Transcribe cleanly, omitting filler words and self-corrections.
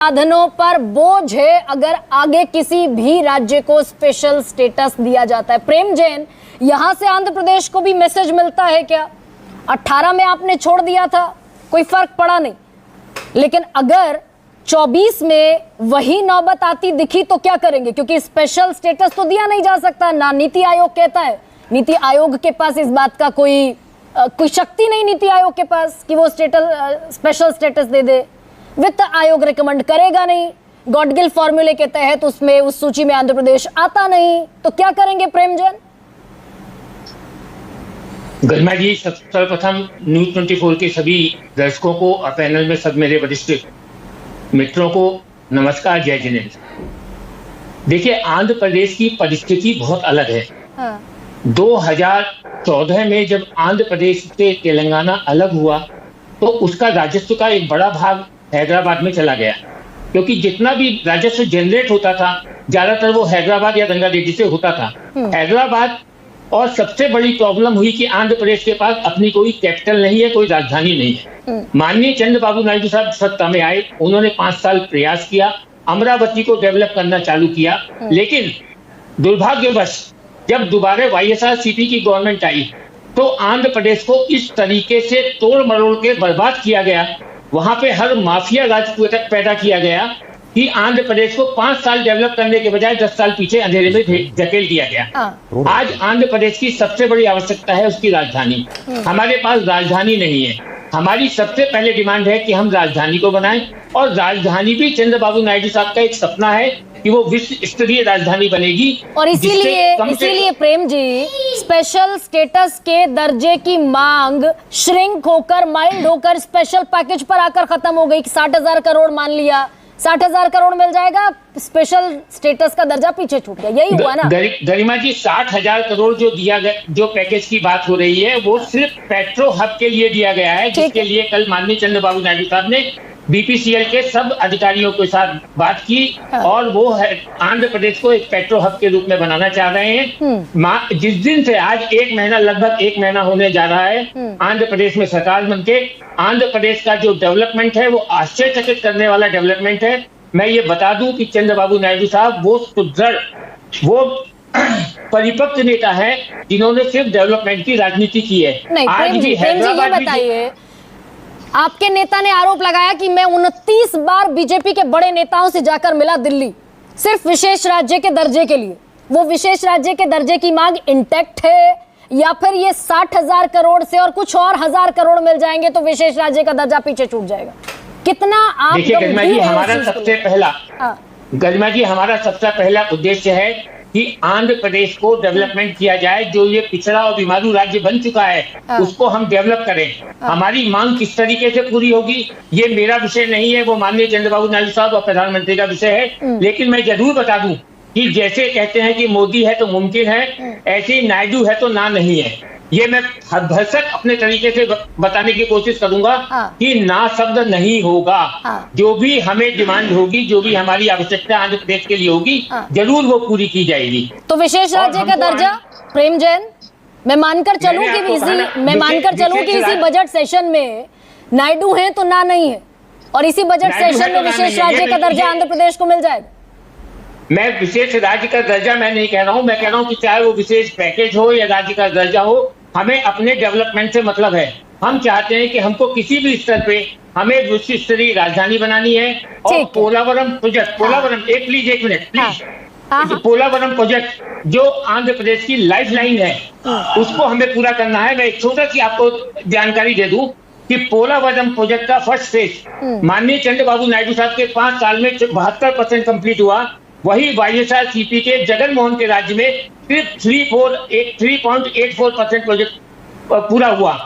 साधनों पर बोझ है अगर आगे किसी भी राज्य को स्पेशल स्टेटस दिया जाता है। प्रेम जैन, यहां से आंध्र प्रदेश को भी मैसेज मिलता है क्या? 18 में आपने छोड़ दिया था, कोई फर्क पड़ा नहीं, लेकिन अगर 24 में वही नौबत आती दिखी तो क्या करेंगे? क्योंकि स्पेशल स्टेटस तो दिया नहीं जा सकता ना, नीति आयोग कहता है। नीति आयोग के पास इस बात का कोई शक्ति नहीं, नीति आयोग के पास कि वो स्पेशल स्टेटस दे दे। वित्त आयोग रिकमेंड करेगा नहीं, गॉडगिल फॉर्मूले के तहत उसमें उस सूची में आंध्र प्रदेश आता नहीं, तो क्या करेंगे प्रेम जैन? गरिमा जी, सर्वप्रथम न्यूज 24 के सभी दर्शकों को और पैनल में सब मेरे वरिष्ठ मित्रों को नमस्कार, जय जिनेन्द्र। देखिए, आंध्र प्रदेश की परिस्थिति बहुत अलग है। हाँ। 2014 में जब आंध्र प्रदेश से तेलंगाना अलग हुआ तो उसका राजस्व का एक बड़ा भाग हैदराबाद में चला गया, क्योंकि जितना भी राजस्व जनरेट होता था ज्यादातर वो हैदराबाद या गंगा रेड्डी से होता था। हैदराबाद, और सबसे बड़ी प्रॉब्लम हुई कि आंध्र प्रदेश के पास अपनी कोई कैपिटल नहीं है, कोई राजधानी नहीं है। माननीय चंद्रबाबू नायडू साहब सत्ता में आए, उन्होंने 5 साल प्रयास किया, अमरावती को डेवलप करना चालू किया, लेकिन दुर्भाग्यवश जब दोबारा वाईएसआरसीपी की गवर्नमेंट आई तो आंध्र प्रदेश को इस तरीके से तोड़ मरोड़ के बर्बाद किया गया, वहां पे हर माफिया राज पैदा किया गया कि आंध्र प्रदेश को 5 साल डेवलप करने के बजाय 10 साल पीछे अंधेरे में धकेल दिया गया। आज आंध्र प्रदेश की सबसे बड़ी आवश्यकता है उसकी राजधानी। हमारे पास राजधानी नहीं है। हमारी सबसे पहले डिमांड है कि हम राजधानी को बनाएं, और राजधानी भी चंद्रबाबू नायडू साहब का एक सपना है कि वो विश्व स्तरीय राजधानी बनेगी। और इसीलिए प्रेम जी, स्पेशल स्टेटस के दर्जे की मांग श्रिंक होकर, माइल्ड होकर स्पेशल पैकेज पर आकर खत्म हो गई। 60,000 करोड़ मान लिया, 60,000 करोड़ मिल जाएगा, स्पेशल स्टेटस का दर्जा पीछे छूट गया, यही हुआ ना? गरिमा जी, 60,000 करोड़ जो दिया गया, जो पैकेज की बात हो रही है, वो सिर्फ पेट्रो हब के लिए दिया गया है, जिसके लिए कल माननीय चंद्रबाबू नायडू साहब ने बीपीसीएल के सब अधिकारियों के साथ बात की। हाँ। और वो आंध्र प्रदेश को एक पेट्रो हब के रूप में बनाना चाह रहे हैं। जिस दिन से आज लगभग एक महीना होने जा रहा है आंध्र प्रदेश में सरकार बनके, आंध्र प्रदेश का जो डेवलपमेंट है वो आश्चर्यचकित करने वाला डेवलपमेंट है। मैं ये बता दूं कि चंद्रबाबू नायडू साहब वो सुदृढ़, वो परिपक्व नेता है जिन्होंने सिर्फ डेवलपमेंट की राजनीति की है। आज भी हैदराबाद, बताइए, आपके नेता ने आरोप लगाया कि मैं 29 बार बीजेपी के बड़े नेताओं से जाकर मिला दिल्ली, सिर्फ विशेष राज्य के दर्जे के लिए। वो विशेष राज्य के दर्जे की मांग इंटैक्ट है, या फिर ये 60,000 करोड़ से और कुछ और 1000 करोड़ मिल जाएंगे तो विशेष राज्य का दर्जा पीछे छूट जाएगा? कितना आप देखिए गरिमा जी, हमारा सबसे पहला उद्देश्य है कि आंध्र प्रदेश को डेवलपमेंट किया जाए। जो ये पिछड़ा और बीमारू राज्य बन चुका है उसको हम डेवलप करें। हमारी मांग किस तरीके से पूरी होगी ये मेरा विषय नहीं है, वो माननीय चंद्रबाबू नायडू साहब और प्रधानमंत्री का विषय है। लेकिन मैं जरूर बता दूं कि जैसे कहते हैं कि मोदी है तो मुमकिन है, ऐसे ही नायडू है तो ना नहीं है। ये मैं भरसक अपने तरीके से बताने की कोशिश करूंगा कि ना शब्द नहीं होगा। जो भी हमें डिमांड होगी, जो भी हमारी आवश्यकता आंध्र प्रदेश के लिए होगी, जरूर वो पूरी की जाएगी। तो विशेष राज्य का दर्जा, प्रेम जैन, मैं मानकर चलूं कि इसी बजट सेशन में नायडू हैं तो ना नहीं है, और इसी बजट सेशन में विशेष राज्य का दर्जा आंध्र प्रदेश को मिल जाएगा। मैं विशेष राज्य का दर्जा मैं नहीं कह रहा हूं, मैं कह रहा हूं कि चाहे वो विशेष पैकेज हो या राज्य का दर्जा हो, हमें अपने डेवलपमेंट से मतलब है। हम चाहते हैं कि हमको किसी भी स्तर पे हमें विश्व स्तरीय राजधानी बनानी है। और पोलावरम प्रोजेक्ट, एक मिनट, पोलावरम प्रोजेक्ट जो आंध्र प्रदेश की लाइफ लाइन है उसको हमें पूरा करना है। मैं एक छोटा सी आपको जानकारी दे दूं कि पोलावरम प्रोजेक्ट का फर्स्ट फेज माननीय चंद्रबाबू नायडू साहब के 5 साल में 72% कंप्लीट हुआ। वही वाईएसआरसीपी के जगन मोहन के राज्य में सिर्फ 3.84% प्रोजेक्ट पूरा हुआ।